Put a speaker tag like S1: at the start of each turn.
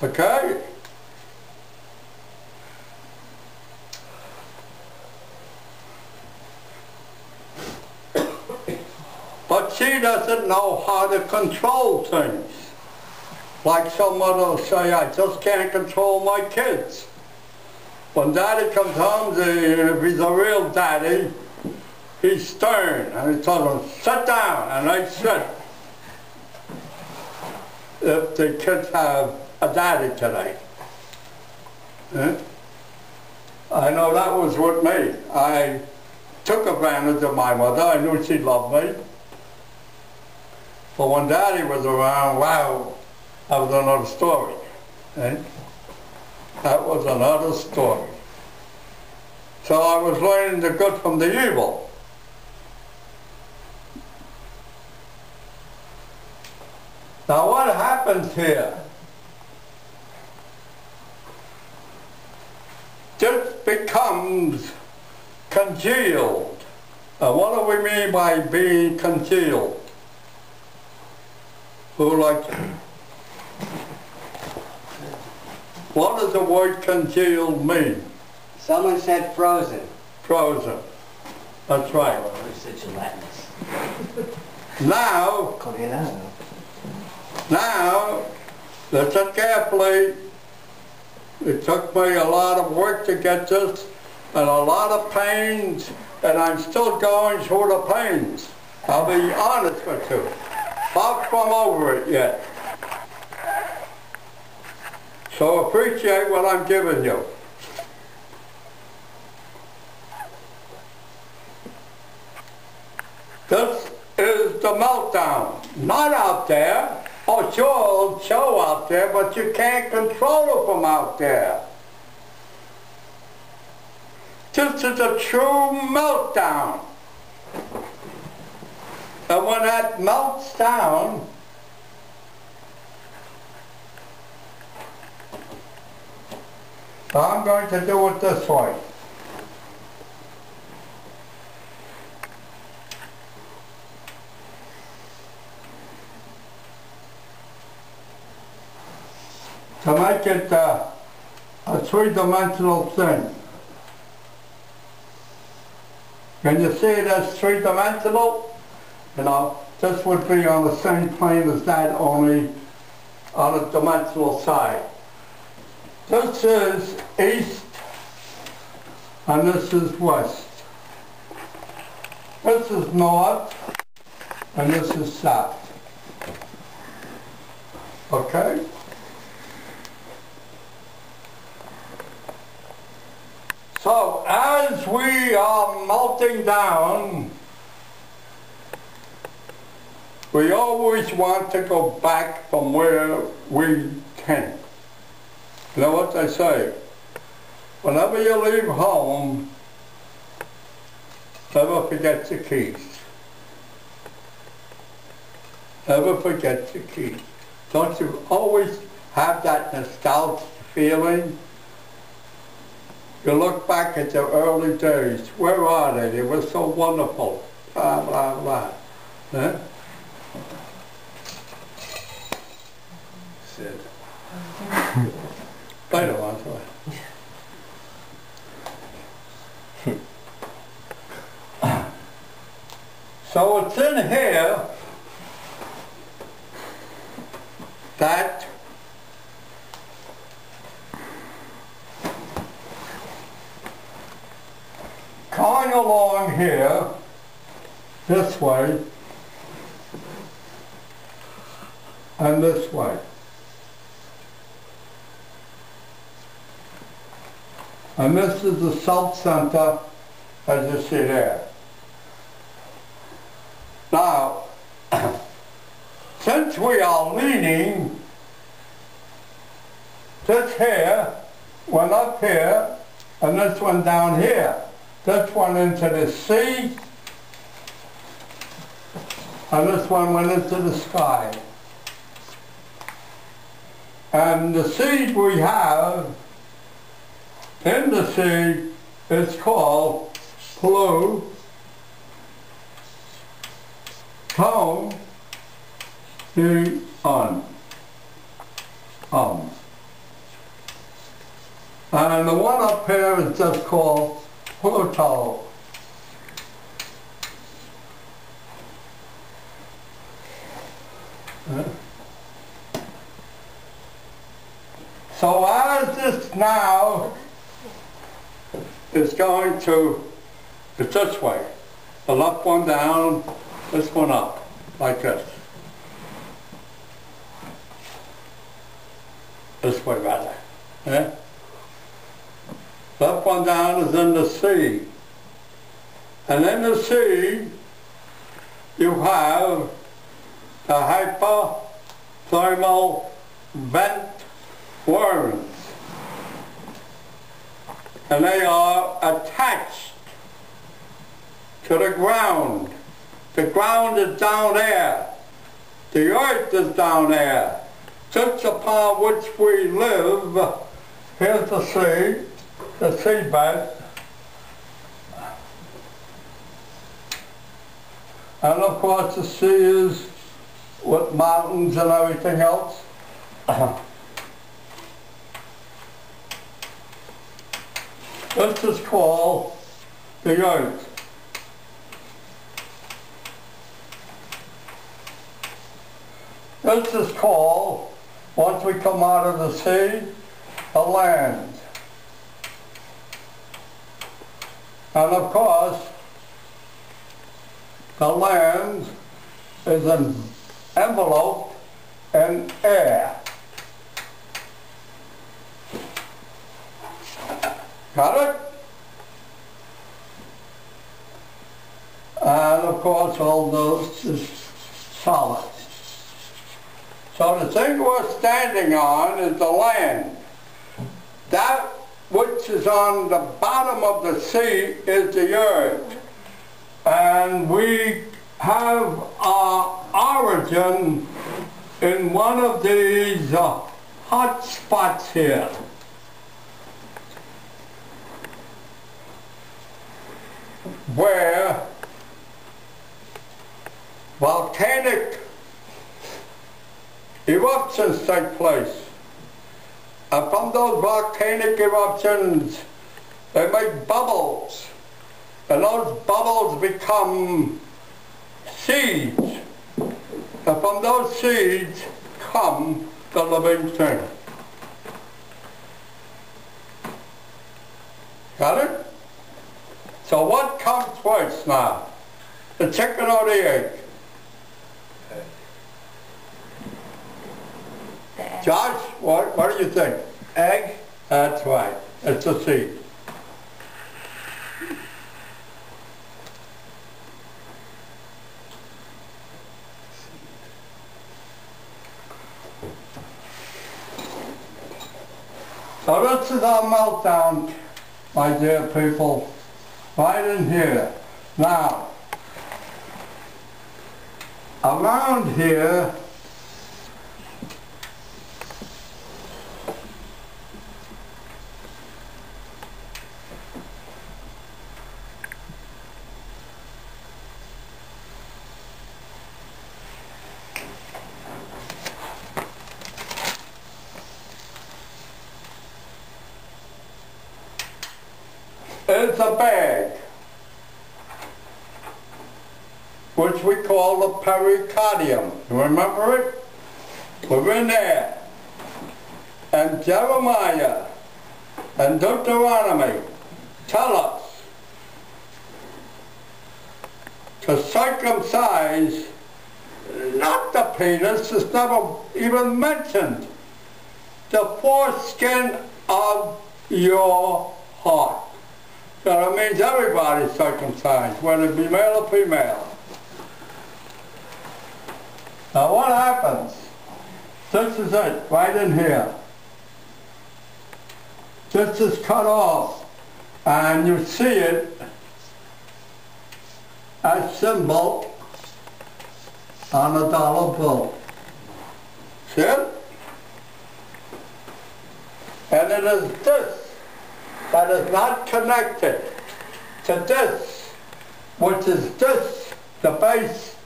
S1: Okay? But she doesn't know how to control things. Like some others say, I just can't control my kids. When daddy comes home, if he's a real daddy, he's stern. And he tells them, sit down, and they sit. If the kids have a daddy today. I know that was with me. I took advantage of my mother. I knew she loved me. But when daddy was around, wow, that was another story. That was another story. So I was learning the good from the evil. Now what happens here? This becomes congealed. Now what do we mean by being congealed? Who likes it? What does the word congealed mean?
S2: Someone said frozen.
S1: Frozen. That's right.
S2: Oh, it's such a Latinist.
S1: Now, listen carefully. It took me a lot of work to get this, and a lot of pains, and I'm still going through the pains. I'll be honest with you. Far from over it yet. So appreciate what I'm giving you. This is the meltdown. Not out there. Oh, sure, it'll show out there, but you can't control it from out there. This is a true meltdown. And when that melts down, I'm going to do it this way. To make it a three-dimensional thing. Can you see it as three-dimensional? You know, this would be on the same plane as that, only on a dimensional side. This is east, and this is west. This is north, and this is south. Okay? So as we are melting down, we always want to go back from where we came. You know what they say? Whenever you leave home, never forget your keys. Never forget your keys. Don't you always have that nostalgic feeling? You look back at your early days. Where are they? They were so wonderful. Blah, blah, blah. Huh? Sid. I don't want to. So it's in here that going along here, this way, and this way. And this is the salt center, as you see there. Now, since we are leaning, this here went up here, and this one down here. This one into the sea, and this one went into the sky. And the seed we have in the sea is called Pluton. And the one up here is just called Pluto. So as this now is going to, it's this way. The left one down, this one up, like this. This way rather. Yeah? Left one down is in the sea. And in the sea, you have the hypothermal vent worms. And they are attached to the ground. The ground is down there. The earth is down there. Just upon which we live. Here's the seabed. And of course the sea is with mountains and everything else. This is called the earth. This is called, once we come out of the sea, the land. And of course, the land is enveloped in air. Got it? And of course all those is solid. So the thing we're standing on is the land. That which is on the bottom of the sea is the earth. And we have our origin in one of these hot spots here. Where volcanic eruptions take place. And from those volcanic eruptions, they make bubbles. And those bubbles become seeds. And from those seeds come the living thing. Got it? So what comes first now? The chicken or the egg? Josh, what do you think? Egg? That's right. It's a seed. So this is our meltdown, my dear people, right in here. Now, around here, is a bag, which we call the pericardium. You remember it? We're in there. And Jeremiah and Deuteronomy tell us to circumcise not the penis, it's never even mentioned, the foreskin of your heart. So that means everybody's circumcised, whether it be male or female. Now what happens? This is it, right in here. This is cut off, and you see it as symbol on a dollar bill. See it? And it is this that is not connected to this, which is this, the base